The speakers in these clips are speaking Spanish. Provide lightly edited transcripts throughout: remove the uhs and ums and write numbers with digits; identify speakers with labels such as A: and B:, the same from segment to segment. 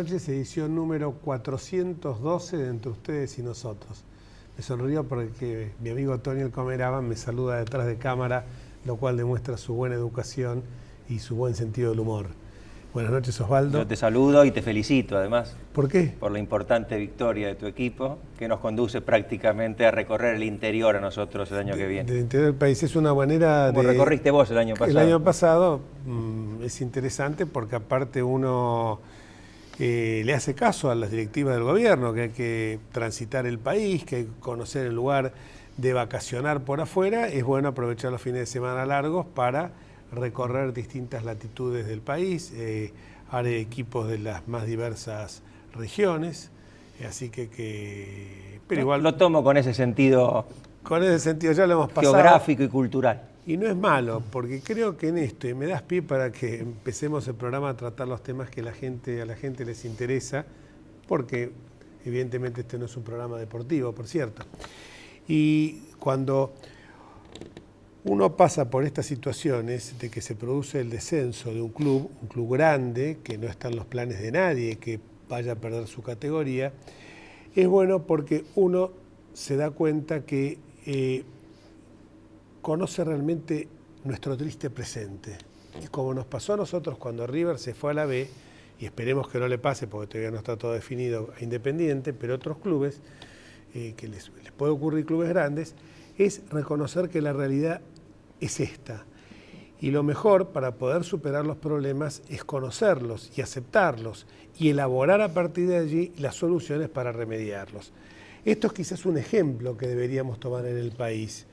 A: noches, edición número 412 de Entre Ustedes y Nosotros. Me sonrío porque mi amigo Tony El Comeraba me saluda detrás de cámara, lo cual demuestra su buena educación y su buen sentido del humor. Buenas noches, Osvaldo.
B: Yo te saludo y te felicito, además.
A: ¿Por qué?
B: Por la importante victoria de tu equipo, que nos conduce prácticamente a recorrer el interior a nosotros el año que viene.
A: Del interior del país. Es una manera de...
B: ¿Cómo recorriste vos el año pasado?
A: El año pasado es interesante porque aparte uno le hace caso a las directivas del gobierno, que hay que transitar el país, que hay que conocer el lugar de vacacionar por afuera. Es bueno aprovechar los fines de semana largos para recorrer distintas latitudes del país. Haré equipos de las más diversas regiones, así que pero igual
B: lo tomo con ese sentido.
A: Con ese sentido ya lo hemos pasado.
B: Geográfico y cultural.
A: Y no es malo, porque creo que en esto, y me das pie para que empecemos el programa a tratar los temas que a la gente les interesa, porque evidentemente este no es un programa deportivo, por cierto. Y cuando uno pasa por estas situaciones de que se produce el descenso de un club grande, que no está en los planes de nadie, que vaya a perder su categoría, es bueno porque uno se da cuenta que conoce realmente nuestro triste presente. Y como nos pasó a nosotros cuando River se fue a la B, y esperemos que no le pase porque todavía no está todo definido a Independiente, pero otros clubes, que les puede ocurrir, clubes grandes, es reconocer que la realidad es esta. Y lo mejor para poder superar los problemas es conocerlos y aceptarlos y elaborar a partir de allí las soluciones para remediarlos. Esto es quizás un ejemplo que deberíamos tomar en el país.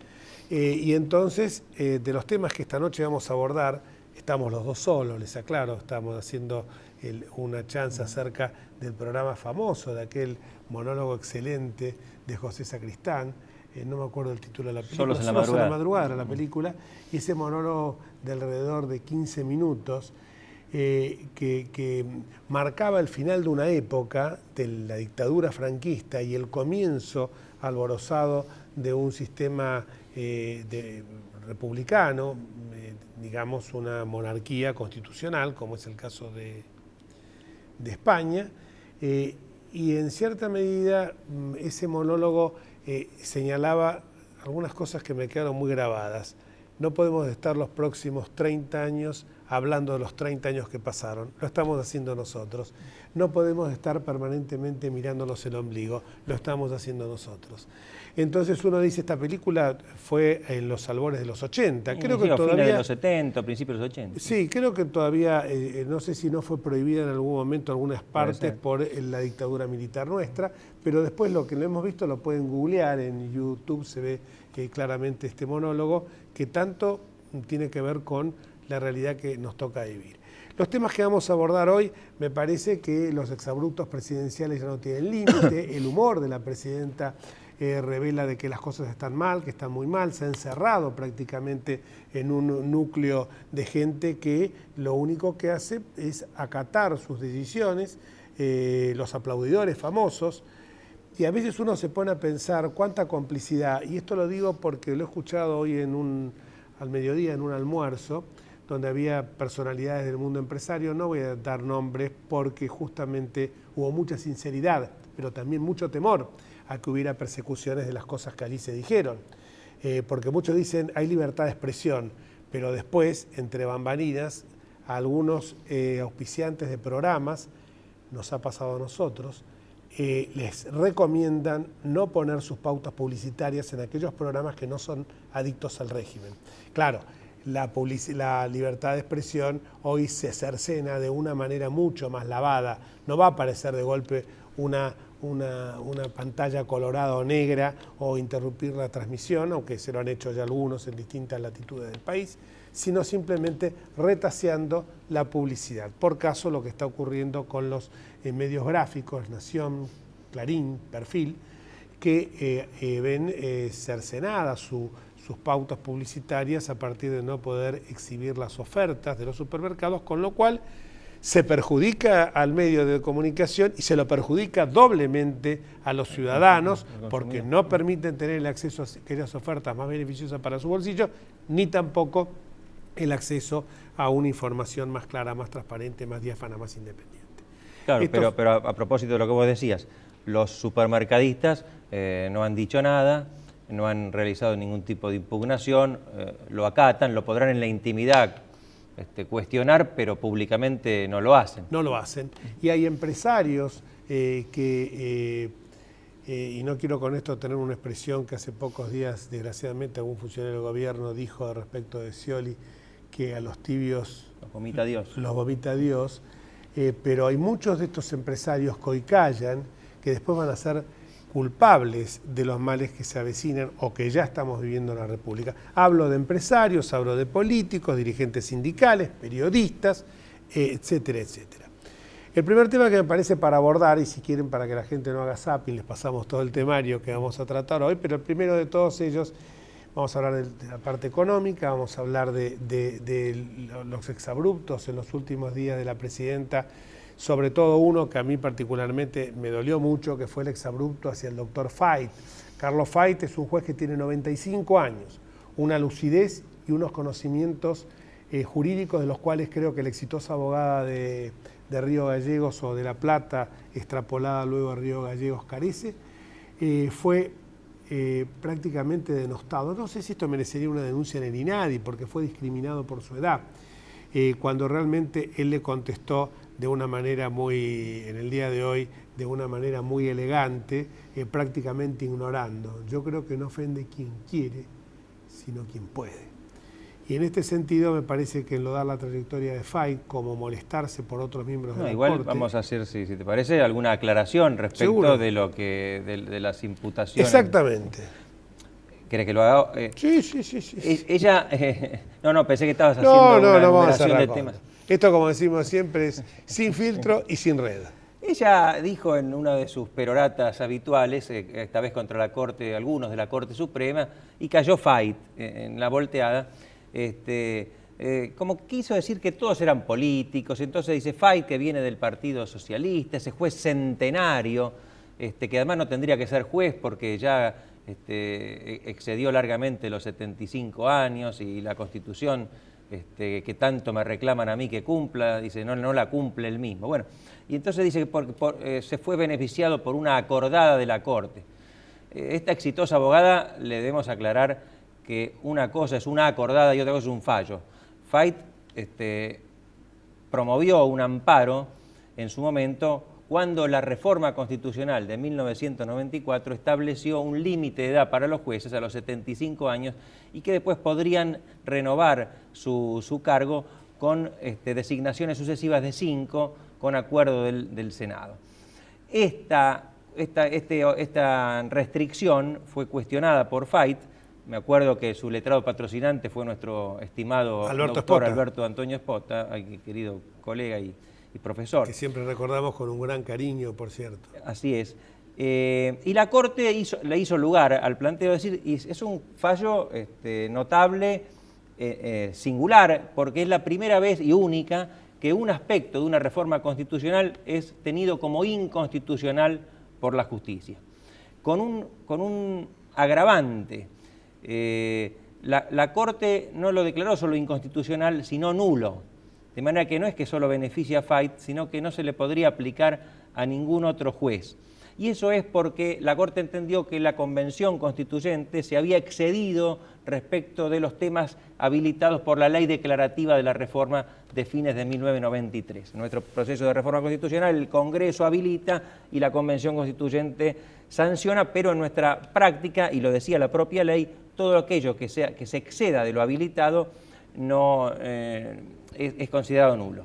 A: Y entonces, de los temas que esta noche vamos a abordar, estamos los dos solos, les aclaro, estamos haciendo una chanza acerca del programa famoso, de aquel monólogo excelente de José Sacristán, no me acuerdo el título de la película,
B: Solos en la
A: madrugada la película, y ese monólogo de alrededor de 15 minutos que marcaba el final de una época de la dictadura franquista y el comienzo alborozado de un sistema republicano, digamos una monarquía constitucional, como es el caso de España, y en cierta medida ese monólogo señalaba algunas cosas que me quedaron muy grabadas. No podemos estar los próximos 30 años hablando de los 30 años que pasaron, lo estamos haciendo nosotros. No podemos estar permanentemente mirándonos el ombligo, lo estamos haciendo nosotros. Entonces uno dice, esta película fue en los albores de los 80. Creo que todavía,
B: fines de los 70, principios de los 80.
A: Sí, creo que todavía, no sé si no fue prohibida en algún momento algunas partes por la dictadura militar nuestra, pero después lo que lo hemos visto lo pueden googlear, en YouTube se ve claramente este monólogo, que tanto tiene que ver con la realidad que nos toca vivir. Los temas que vamos a abordar hoy, me parece que los exabruptos presidenciales ya no tienen límite, el humor de la presidenta revela de que las cosas están mal, que están muy mal, se ha encerrado prácticamente en un núcleo de gente que lo único que hace es acatar sus decisiones, los aplaudidores famosos, y a veces uno se pone a pensar cuánta complicidad, y esto lo digo porque lo he escuchado hoy al mediodía en un almuerzo, donde había personalidades del mundo empresario. No voy a dar nombres porque justamente hubo mucha sinceridad, pero también mucho temor a que hubiera persecuciones de las cosas que allí se dijeron. Porque muchos dicen hay libertad de expresión, pero después, entre bambalinas, a algunos auspiciantes de programas, nos ha pasado a nosotros, les recomiendan no poner sus pautas publicitarias en aquellos programas que no son adictos al régimen. Claro, la libertad de expresión hoy se cercena de una manera mucho más lavada. No va a aparecer de golpe una pantalla colorada o negra o interrumpir la transmisión, aunque se lo han hecho ya algunos en distintas latitudes del país, sino simplemente retaseando la publicidad. Por caso lo que está ocurriendo con los medios gráficos, Nación, Clarín, Perfil, que ven cercenadas sus pautas publicitarias a partir de no poder exhibir las ofertas de los supermercados, con lo cual se perjudica al medio de comunicación y se lo perjudica doblemente a los ciudadanos porque no permiten tener el acceso a aquellas ofertas más beneficiosas para su bolsillo, ni tampoco el acceso a una información más clara, más transparente, más diáfana, más independiente.
B: Claro, pero a propósito de lo que vos decías, los supermercadistas no han dicho nada, no han realizado ningún tipo de impugnación, lo acatan, lo podrán en la intimidad cuestionar, pero públicamente no lo hacen.
A: No lo hacen. Y hay empresarios y no quiero con esto tener una expresión que hace pocos días, desgraciadamente, algún funcionario del gobierno dijo respecto de Scioli, que a los tibios
B: los vomita Dios.
A: Los vomita Dios, pero hay muchos de estos empresarios coicallan que después van a ser culpables de los males que se avecinan o que ya estamos viviendo en la República. Hablo de empresarios, hablo de políticos, dirigentes sindicales, periodistas, etcétera, etcétera. El primer tema que me parece para abordar, y si quieren para que la gente no haga zapping, les pasamos todo el temario que vamos a tratar hoy, pero el primero de todos ellos, vamos a hablar de la parte económica, vamos a hablar de los exabruptos en los últimos días de la presidenta, sobre todo uno que a mí particularmente me dolió mucho, que fue el exabrupto hacia el doctor Fait. Carlos Fait es un juez que tiene 95 años, una lucidez y unos conocimientos jurídicos de los cuales creo que la exitosa abogada de Río Gallegos o de La Plata, extrapolada luego a Río Gallegos, carece, fue prácticamente denostado. No sé si esto merecería una denuncia en el INADI, porque fue discriminado por su edad, cuando realmente él le contestó de una manera muy, en el día de hoy, de una manera muy elegante, prácticamente ignorando. Yo creo que no ofende quien quiere, sino quien puede. Y en este sentido me parece que enlodar la trayectoria de Fait, como molestarse por otros miembros de la
B: igual
A: Corte...
B: Vamos a hacer, si te parece, alguna aclaración respecto
A: ¿Seguro?
B: de lo que de las imputaciones.
A: Exactamente.
B: ¿Querés que lo haga?
A: Sí.
B: Ella, no, pensé que estabas haciendo una enumeración de temas.
A: Esto, como decimos siempre, es sin filtro y sin red.
B: Ella dijo en una de sus peroratas habituales, esta vez contra la Corte, algunos de la Corte Suprema, y cayó Fait en la volteada, como quiso decir que todos eran políticos. Entonces dice Fait, que viene del Partido Socialista, ese juez centenario, que además no tendría que ser juez porque ya excedió largamente los 75 años y la Constitución que tanto me reclaman a mí que cumpla, dice, no la cumple él mismo. Bueno, y entonces dice que se fue beneficiado por una acordada de la Corte. Esta exitosa abogada, le debemos aclarar que una cosa es una acordada y otra cosa es un fallo. Fait promovió un amparo en su momento cuando la reforma constitucional de 1994 estableció un límite de edad para los jueces a los 75 años y que después podrían renovar su cargo con designaciones sucesivas de 5 con acuerdo del Senado. Esta restricción fue cuestionada por Fait. Me acuerdo que su letrado patrocinante fue nuestro estimado doctor Alberto Antonio Espota, querido colega y profesor.
A: Que siempre recordamos con un gran cariño, por cierto.
B: Así es. Y la Corte le hizo lugar al planteo de decir, y es un fallo notable, singular, porque es la primera vez y única que un aspecto de una reforma constitucional es tenido como inconstitucional por la justicia. Con un agravante. La Corte no lo declaró solo inconstitucional, sino nulo. De manera que no es que solo beneficia a Fait, sino que no se le podría aplicar a ningún otro juez. Y eso es porque la Corte entendió que la Convención Constituyente se había excedido respecto de los temas habilitados por la Ley Declarativa de la Reforma de fines de 1993. En nuestro proceso de reforma constitucional el Congreso habilita y la Convención Constituyente sanciona, pero en nuestra práctica, y lo decía la propia ley, todo aquello que se exceda de lo habilitado no es considerado nulo.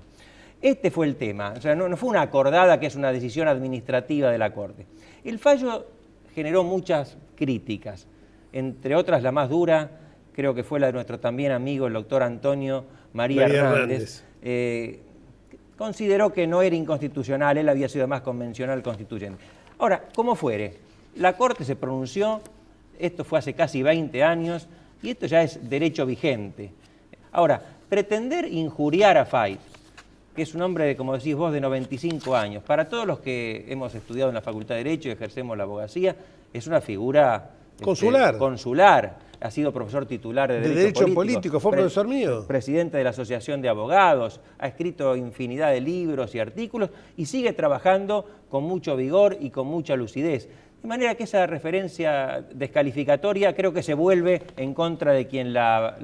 B: Este fue el tema, o sea, no fue una acordada que es una decisión administrativa de la Corte. El fallo generó muchas críticas, entre otras la más dura, creo que fue la de nuestro también amigo el doctor Antonio María Hernández. Consideró que no era inconstitucional, él había sido más convencional constituyente. Ahora, como fuere, la Corte se pronunció, esto fue hace casi 20 años, y esto ya es derecho vigente. Ahora, pretender injuriar a Fait, que es un hombre, de, como decís vos, de 95 años, para todos los que hemos estudiado en la Facultad de Derecho y ejercemos la abogacía, es una figura
A: consular.
B: Consular. ha sido profesor titular de
A: Derecho Político, fue profesor mío.
B: Presidente de la Asociación de Abogados, ha escrito infinidad de libros y artículos y sigue trabajando con mucho vigor y con mucha lucidez. De manera que esa referencia descalificatoria creo que se vuelve en contra de quien la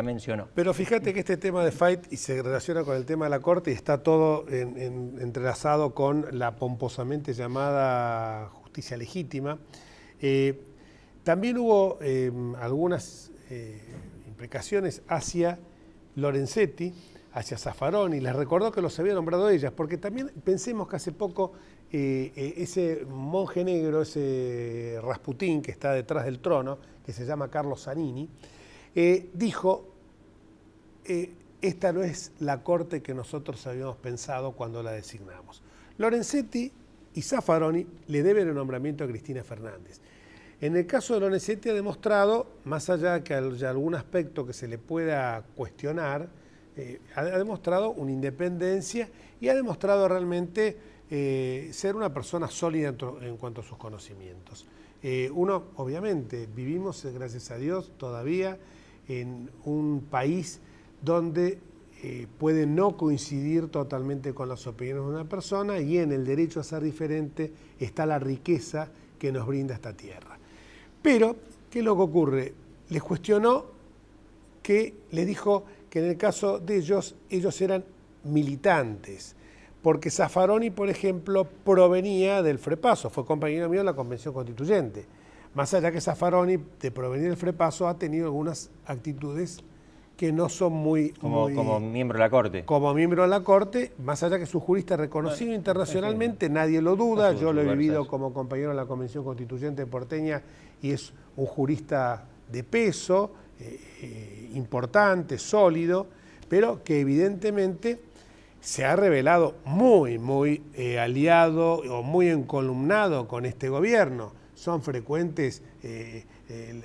B: mencionó.
A: Pero fíjate que este tema de Fayt y se relaciona con el tema de la Corte y está todo entrelazado con la pomposamente llamada justicia legítima. También hubo algunas imprecaciones hacia Lorenzetti, hacia Zaffaroni, les recordó que los había nombrado ellas, porque también pensemos que hace poco ese monje negro, ese Rasputín que está detrás del trono, que se llama Carlo Zanini, dijo, esta no es la corte que nosotros habíamos pensado cuando la designamos. Lorenzetti y Zaffaroni le deben el nombramiento a Cristina Fernández. En el caso de Lorenzetti ha demostrado, más allá que de algún aspecto que se le pueda cuestionar, ha demostrado una independencia y ha demostrado realmente ser una persona sólida en cuanto a sus conocimientos. Uno, obviamente, vivimos, gracias a Dios, todavía en un país donde puede no coincidir totalmente con las opiniones de una persona y en el derecho a ser diferente está la riqueza que nos brinda esta tierra. Pero, ¿qué es lo que ocurre? Les cuestionó que les dijo que en el caso de ellos eran militantes, porque Zaffaroni, por ejemplo, provenía del FREPASO, fue compañero mío en la Convención Constituyente. Más allá que Zaffaroni, de provenir del FREPASO, ha tenido algunas actitudes que no son muy...
B: Como miembro de la Corte.
A: Como miembro de la Corte, más allá que es un jurista reconocido internacionalmente, nadie lo duda, yo lo he vivido como compañero en la Convención Constituyente porteña y es un jurista de peso, importante, sólido, pero que evidentemente se ha revelado muy aliado o muy encolumnado con este gobierno. Son frecuentes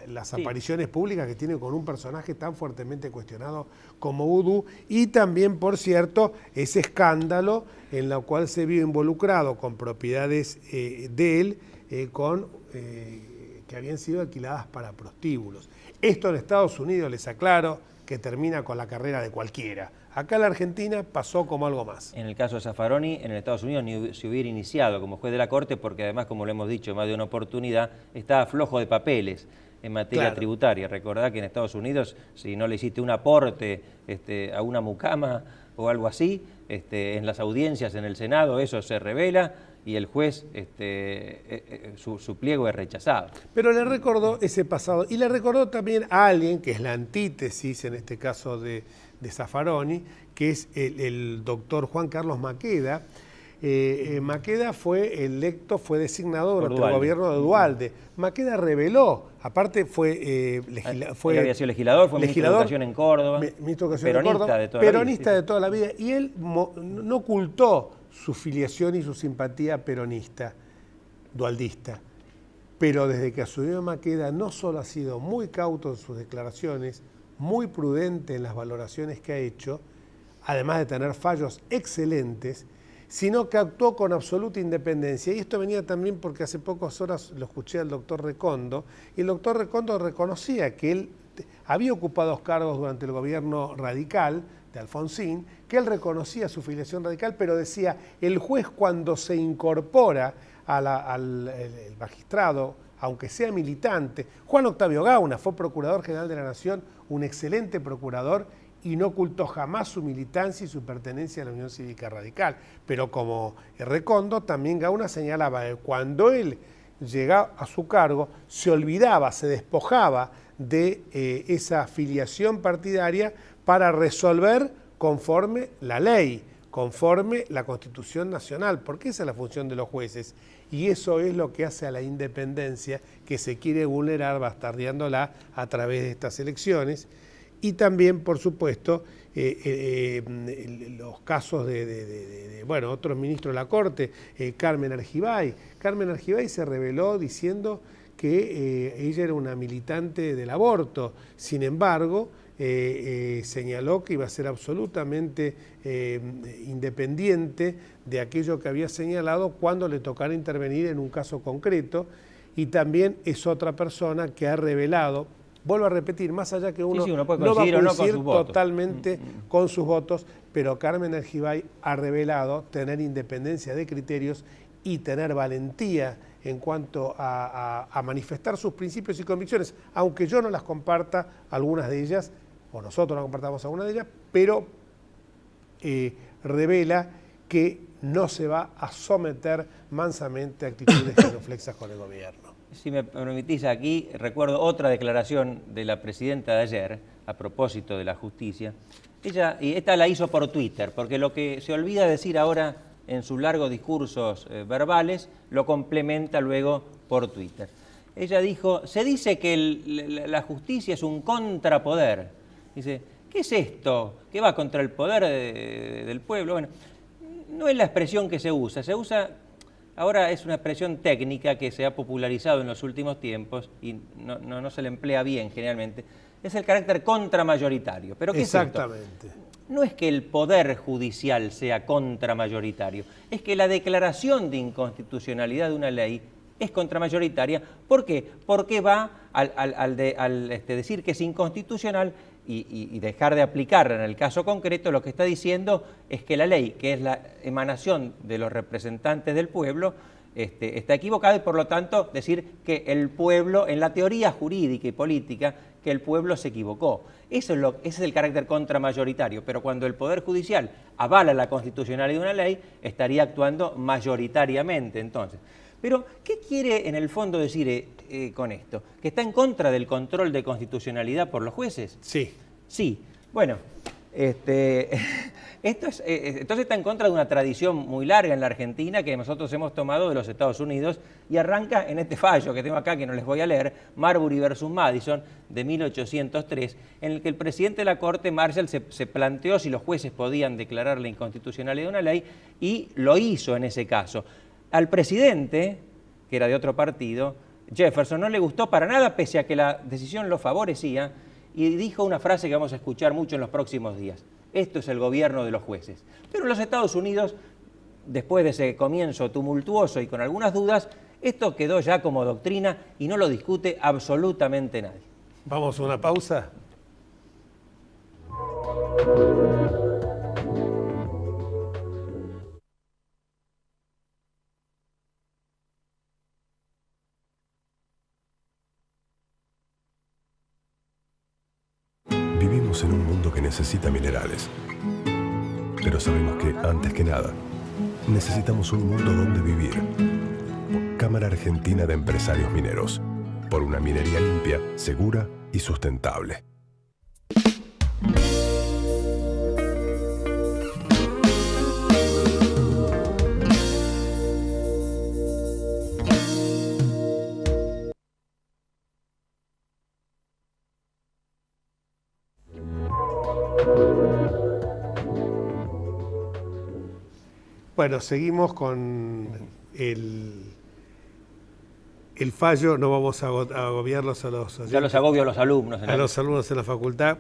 A: las apariciones públicas que tiene con un personaje tan fuertemente cuestionado como Udú y también, por cierto, ese escándalo en el cual se vio involucrado con propiedades de él que habían sido alquiladas para prostíbulos. Esto en Estados Unidos, les aclaro, que termina con la carrera de cualquiera. Acá en la Argentina pasó como algo más.
B: En el caso de Zaffaroni, en Estados Unidos ni se hubiera iniciado como juez de la Corte porque además, como lo hemos dicho en más de una oportunidad, estaba flojo de papeles en materia tributaria. Recordá que en Estados Unidos, si no le hiciste un aporte a una mucama o algo así, en las audiencias en el Senado eso se revela y el juez, su pliego es rechazado.
A: Pero le recordó ese pasado y le recordó también a alguien que es la antítesis, en este caso de Zaffaroni, que es el doctor Juan Carlos Maqueda. Maqueda fue designado durante el gobierno de Duhalde. Maqueda reveló, aparte fue
B: había sido legislador, fue ministro de Educación en Córdoba,
A: peronista de toda la vida, y él no ocultó su filiación y su simpatía peronista, dualdista. Pero desde que asumió Maqueda no solo ha sido muy cauto en sus declaraciones, muy prudente en las valoraciones que ha hecho, además de tener fallos excelentes, sino que actuó con absoluta independencia. Y esto venía también porque hace pocas horas lo escuché al doctor Recondo, y el doctor Recondo reconocía que él había ocupado cargos durante el gobierno radical de Alfonsín, que él reconocía su filiación radical, pero decía, el juez cuando se incorpora al magistrado, aunque sea militante, Juan Octavio Gauna fue Procurador General de la Nación, un excelente procurador, y no ocultó jamás su militancia y su pertenencia a la Unión Cívica Radical. Pero como Recondo, también Gauna señalaba que cuando él llegaba a su cargo, se olvidaba, se despojaba de esa filiación partidaria para resolver conforme la ley, conforme la Constitución Nacional, porque esa es la función de los jueces. Y eso es lo que hace a la independencia que se quiere vulnerar bastardeándola a través de estas elecciones. Y también, por supuesto, los casos de otros ministros de la Corte, Carmen Argibay. Carmen Argibay se reveló diciendo que ella era una militante del aborto. Sin embargo, señaló que iba a ser absolutamente independiente de aquello que había señalado cuando le tocara intervenir en un caso concreto. Y también es otra persona que ha revelado vuelvo a repetir, más allá que uno,
B: uno puede
A: no va a
B: coincidir
A: coincidir
B: con sus votos.
A: totalmente con sus votos, pero Carmen Argibay ha revelado tener independencia de criterios y tener valentía en cuanto a manifestar sus principios y convicciones, aunque yo no las comparta, algunas de ellas, o nosotros no compartamos algunas de ellas, pero revela que no se va a someter mansamente a actitudes genuflexas con el gobierno.
B: Si me permitís, aquí recuerdo otra declaración de la presidenta de ayer, a propósito de la justicia. Ella, y esta la hizo por Twitter, porque lo que se olvida decir ahora en sus largos discursos verbales, lo complementa luego por Twitter. Ella dijo, se dice que la justicia es un contrapoder. Dice, ¿qué es esto? ¿Qué va contra el poder del pueblo? Bueno, no es la expresión que se usa, ahora es una expresión técnica que se ha popularizado en los últimos tiempos y no se le emplea bien generalmente, es el carácter contramayoritario. ¿Pero qué
A: Exactamente.
B: es esto? No es que el poder judicial sea contramayoritario, es que la declaración de inconstitucionalidad de una ley es contramayoritaria. ¿Por qué? Porque va al decir que es inconstitucional y dejar de aplicarla en el caso concreto, lo que está diciendo es que la ley, que es la emanación de los representantes del pueblo, está equivocada y por lo tanto decir que el pueblo, en la teoría jurídica y política, que el pueblo se equivocó. Ese es el carácter contramayoritario, pero cuando el Poder Judicial avala la constitucionalidad de una ley, estaría actuando mayoritariamente entonces. Pero, ¿qué quiere en el fondo decir con esto? ¿Que está en contra del control de constitucionalidad por los jueces?
A: Sí.
B: Sí. Bueno, entonces está en contra de una tradición muy larga en la Argentina que nosotros hemos tomado de los Estados Unidos y arranca en este fallo que tengo acá, que no les voy a leer, Marbury versus Madison, de 1803, en el que el presidente de la Corte, Marshall, se planteó si los jueces podían declarar la inconstitucionalidad de una ley y lo hizo en ese caso. Al presidente, que era de otro partido, Jefferson, no le gustó para nada, pese a que la decisión lo favorecía, y dijo una frase que vamos a escuchar mucho en los próximos días. Esto es el gobierno de los jueces. Pero en los Estados Unidos, después de ese comienzo tumultuoso y con algunas dudas, esto quedó ya como doctrina y no lo discute absolutamente nadie.
A: Vamos a una pausa.
C: Vivimos en un mundo que necesita minerales, pero sabemos que, antes que nada, necesitamos un mundo donde vivir. Cámara Argentina de Empresarios Mineros, por una minería limpia, segura y sustentable.
A: Bueno, seguimos con el fallo, no vamos a agobiarlos a los...
B: Ya los agobio a los alumnos.
A: A los alumnos en la facultad.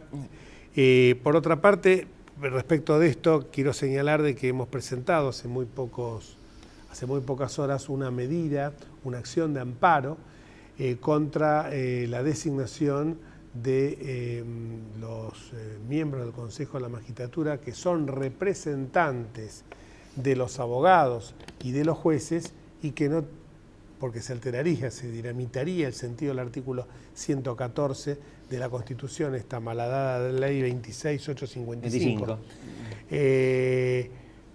A: Por otra parte, respecto de esto, quiero señalar de que hemos presentado hace muy pocas horas una medida, una acción de amparo contra la designación de los miembros del Consejo de la Magistratura que son representantes de los abogados y de los jueces y que no, porque se alteraría, se dinamitaría el sentido del artículo 114 de la Constitución, esta malhadada ley 26855.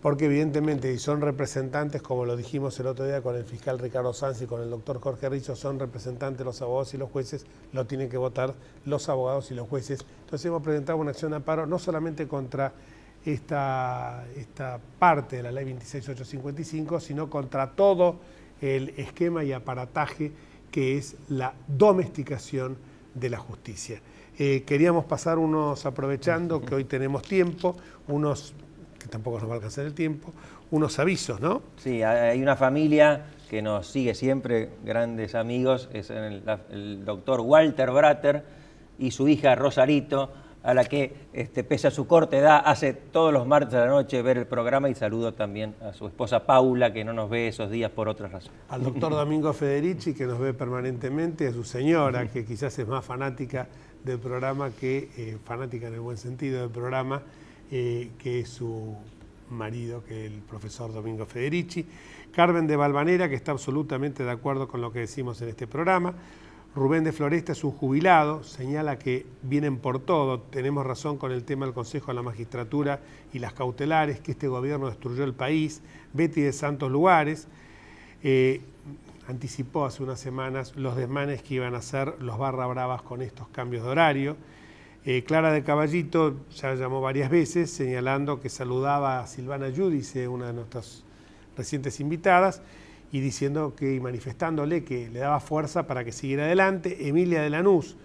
A: Porque evidentemente si son representantes, como lo dijimos el otro día con el fiscal Ricardo Sanz y con el doctor Jorge Rizzo, son representantes los abogados y los jueces, lo tienen que votar los abogados y los jueces. Entonces hemos presentado una acción de amparo no solamente contra esta parte de la ley 26855, sino contra todo el esquema y aparataje que es la domesticación de la justicia. Queríamos pasar aprovechando que hoy tenemos tiempo, que tampoco nos va a alcanzar el tiempo, unos avisos, ¿no?
B: Sí, hay una familia que nos sigue siempre, grandes amigos, es el doctor Walter Bratter y su hija Rosarito, a la que, pese a su corta edad, hace todos los martes a la noche ver el programa, y saludo también a su esposa Paula, que no nos ve esos días por otras razones.
A: Al doctor Domingo Federici, que nos ve permanentemente, a su señora, que quizás es más fanática del programa fanática en el buen sentido del programa, que es su marido, que es el profesor Domingo Federici. Carmen de Valvanera, que está absolutamente de acuerdo con lo que decimos en este programa. Rubén de Floresta es un jubilado, señala que vienen por todo, tenemos razón con el tema del Consejo de la Magistratura y las cautelares, que este gobierno destruyó el país. Betty de Santos Lugares anticipó hace unas semanas los desmanes que iban a hacer los barra bravas con estos cambios de horario. Clara de Caballito ya llamó varias veces, señalando que saludaba a Silvana Giudice, una de nuestras recientes invitadas, y diciendo y manifestándole que le daba fuerza para que siguiera adelante. Emilia de Lanús,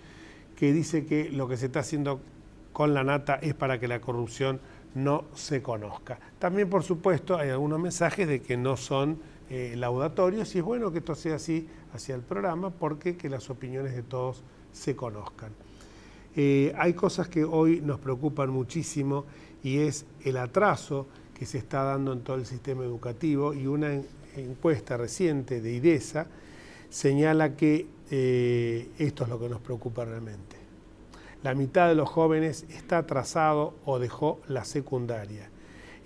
A: que dice que lo que se está haciendo con la nata es para que la corrupción no se conozca. También, por supuesto, hay algunos mensajes de que no son laudatorios, y es bueno que esto sea así hacia el programa, porque que las opiniones de todos se conozcan. Hay cosas que hoy nos preocupan muchísimo, y es el atraso que se está dando en todo el sistema educativo, y una encuesta reciente de IDESA señala que esto es lo que nos preocupa realmente. La mitad de los jóvenes está atrasado o dejó la secundaria.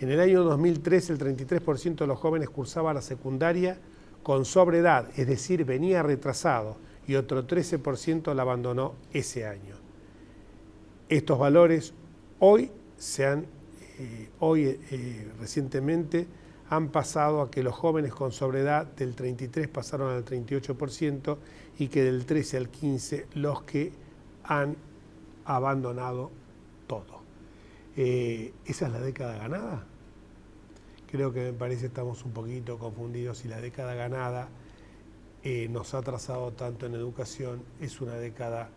A: En el año 2003 el 33% de los jóvenes cursaba la secundaria con sobreedad, es decir, venía retrasado, y otro 13% la abandonó ese año. Estos valores recientemente han pasado a que los jóvenes con sobreedad del 33 pasaron al 38%, y que del 13 al 15 los que han abandonado todo. ¿Esa es la década ganada? Creo que me parece estamos un poquito confundidos, y la década ganada nos ha atrasado tanto en educación, es una década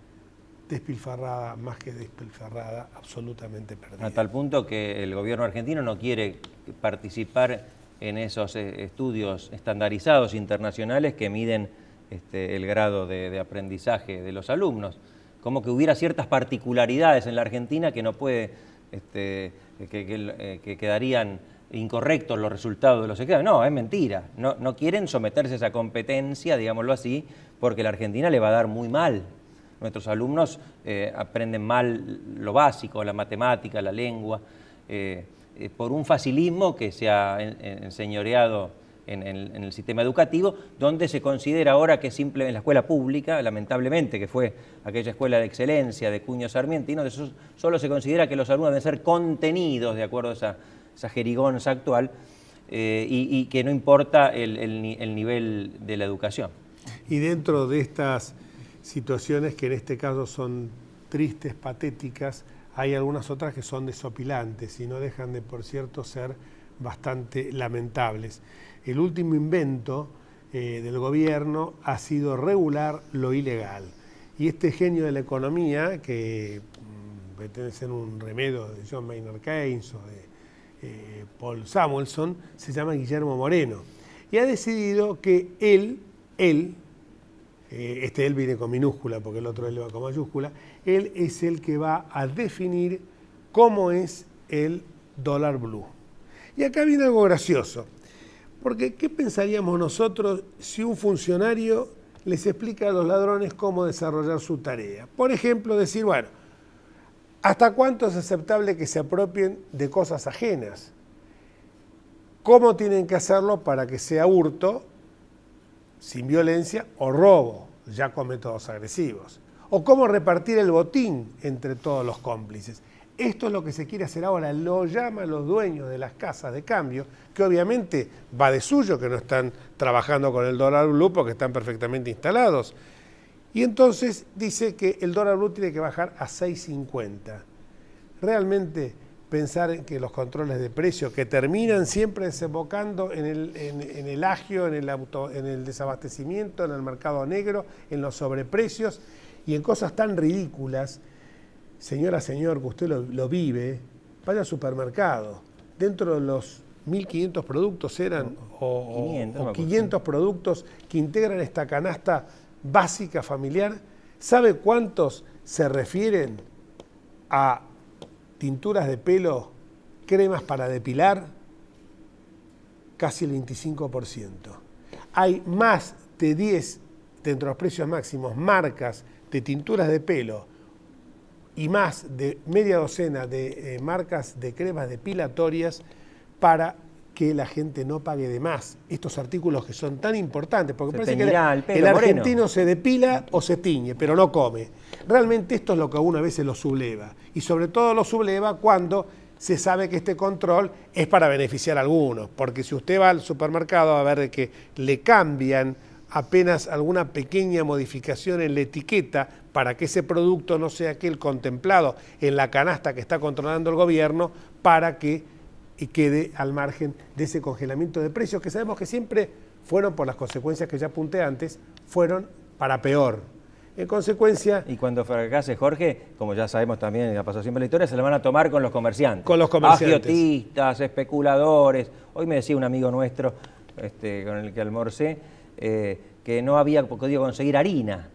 A: despilfarrada, más que despilfarrada, absolutamente perdida.
B: A tal punto que el gobierno argentino no quiere participar en esos estudios estandarizados internacionales que miden el grado de aprendizaje de los alumnos. Como que hubiera ciertas particularidades en la Argentina que no puede, que quedarían incorrectos los resultados de los exámenes. No, es mentira. No quieren someterse a esa competencia, digámoslo así, porque la Argentina le va a dar muy mal. Nuestros alumnos aprenden mal lo básico, la matemática, la lengua, por un facilismo que se ha enseñoreado en el sistema educativo, donde se considera ahora que simple en la escuela pública, lamentablemente, que fue aquella escuela de excelencia de Cuño Sarmientino, solo se considera que los alumnos deben ser contenidos de acuerdo a esa jerigonza actual, y que no importa el nivel de la educación.
A: Y dentro de estas situaciones, que en este caso son tristes, patéticas, hay algunas otras que son desopilantes y no dejan de, por cierto, ser bastante lamentables. El último invento del gobierno ha sido regular lo ilegal. Y este genio de la economía, que pretende ser un remedio de John Maynard Keynes o de Paul Samuelson, se llama Guillermo Moreno. Y ha decidido que él viene con minúscula porque el otro él va con mayúscula, él es el que va a definir cómo es el dólar blue. Y acá viene algo gracioso, porque ¿qué pensaríamos nosotros si un funcionario les explica a los ladrones cómo desarrollar su tarea? Por ejemplo, decir, bueno, ¿hasta cuánto es aceptable que se apropien de cosas ajenas? ¿Cómo tienen que hacerlo para que sea hurto, sin violencia, o robo, ya con métodos agresivos? ¿O cómo repartir el botín entre todos los cómplices? Esto es lo que se quiere hacer ahora, lo llaman los dueños de las casas de cambio, que obviamente va de suyo, que no están trabajando con el dólar blue porque están perfectamente instalados. Y entonces dice que el dólar blue tiene que bajar a 6.50. Realmente pensar en que los controles de precios, que terminan siempre desembocando en el agio, en el desabastecimiento, en el mercado negro, en los sobreprecios y en cosas tan ridículas. Señora, señor, que usted lo vive, vaya al supermercado. Dentro de los 1.500 productos eran, o 500 productos que integran esta canasta básica familiar, ¿sabe cuántos se refieren a tinturas de pelo, cremas para depilar, casi el 25%. Hay más de 10, dentro de los precios máximos, marcas de tinturas de pelo y más de media docena de marcas de cremas depilatorias para que la gente no pague de más estos artículos que son tan importantes, porque parece que el argentino se depila o se tiñe, pero no come. Realmente esto es lo que a uno a veces lo subleva, y sobre todo lo subleva cuando se sabe que este control es para beneficiar a algunos, porque si usted va al supermercado a ver de que le cambian apenas alguna pequeña modificación en la etiqueta para que ese producto no sea aquel contemplado en la canasta que está controlando el gobierno, para que quede al margen de ese congelamiento de precios que sabemos que siempre fueron, por las consecuencias que ya apunté antes, fueron para peor. En consecuencia...
B: Y cuando fracase Jorge, como ya sabemos también, ya pasó siempre la historia, se la van a tomar con los comerciantes.
A: Con los comerciantes.
B: Agiotistas, especuladores. Hoy me decía un amigo nuestro, con el que almorcé, que no había podido conseguir harina,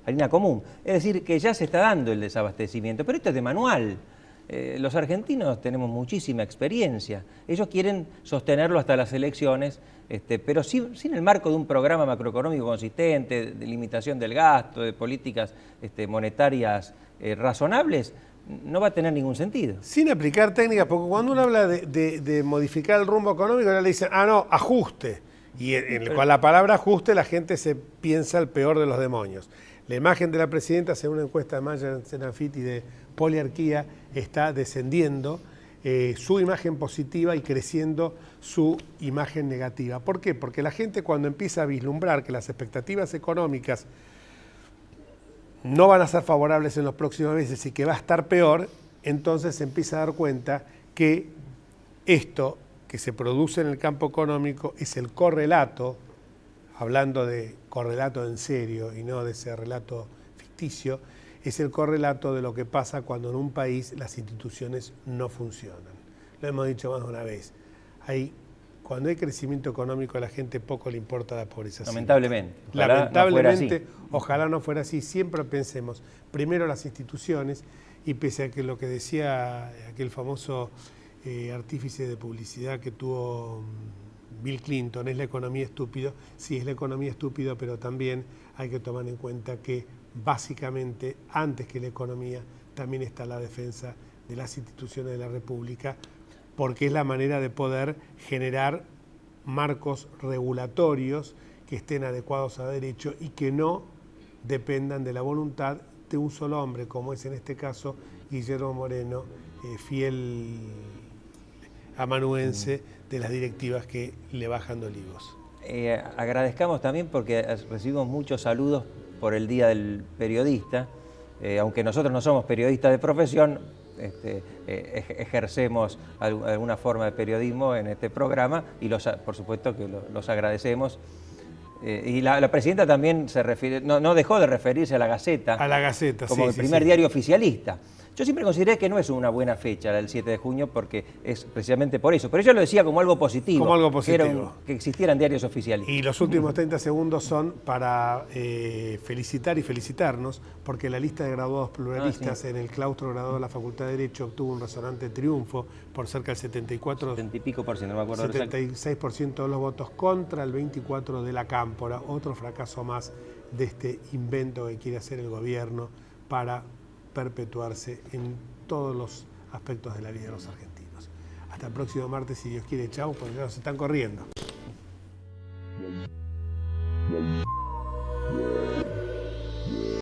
B: harina común. Es decir, que ya se está dando el desabastecimiento, pero esto es de manual. Los argentinos tenemos muchísima experiencia. Ellos quieren sostenerlo hasta las elecciones, pero sin el marco de un programa macroeconómico consistente, de limitación del gasto, de políticas monetarias razonables, no va a tener ningún sentido.
A: Sin aplicar técnicas, porque cuando uno habla de modificar el rumbo económico, ahora le dicen, no, ajuste. Y con la palabra ajuste la gente se piensa el peor de los demonios. La imagen de la presidenta, según una encuesta de Maya Senafit y de Poliarquía, está descendiendo su imagen positiva y creciendo su imagen negativa. ¿Por qué? Porque la gente, cuando empieza a vislumbrar que las expectativas económicas no van a ser favorables en los próximos meses y que va a estar peor, entonces se empieza a dar cuenta que esto que se produce en el campo económico es el correlato, hablando de correlato en serio y no de ese relato ficticio, es el correlato de lo que pasa cuando en un país las instituciones no funcionan. Lo hemos dicho más de una vez. Cuando hay crecimiento económico a la gente poco le importa la pobreza.
B: Lamentablemente.
A: Lamentablemente, ojalá no fuera así. Siempre pensemos primero las instituciones, y pese a que lo que decía aquel famoso artífice de publicidad que tuvo Bill Clinton, es la economía estúpido. Sí, es la economía estúpido, pero también hay que tomar en cuenta que básicamente, antes que la economía, también está la defensa de las instituciones de la República, porque es la manera de poder generar marcos regulatorios que estén adecuados a derecho y que no dependan de la voluntad de un solo hombre, como es en este caso Guillermo Moreno, fiel amanuense de las directivas que le bajan de olivos.
B: Agradezcamos también porque recibimos muchos saludos por el Día del Periodista. Aunque nosotros no somos periodistas de profesión, ejercemos alguna forma de periodismo en este programa y por supuesto que los agradecemos. Y la presidenta también se refiere, no dejó de referirse a la Gaceta.
A: A la Gaceta,
B: como el primer diario oficialista. Yo siempre consideré que no es una buena fecha la del 7 de junio porque es precisamente por eso. Pero ella lo decía como algo positivo.
A: Como algo positivo.
B: Que existieran diarios oficialistas.
A: Y los últimos 30 segundos son para felicitar y felicitarnos, porque la lista de graduados pluralistas en el claustro graduado de la Facultad de Derecho obtuvo un resonante triunfo por cerca del 74,
B: 70 y pico por ciento, no me acuerdo.
A: 76% de los votos contra el 24% de la Cámpora. Otro fracaso más de este invento que quiere hacer el gobierno para perpetuarse en todos los aspectos de la vida de los argentinos. Hasta el próximo martes, si Dios quiere. Chau, porque ya nos están corriendo.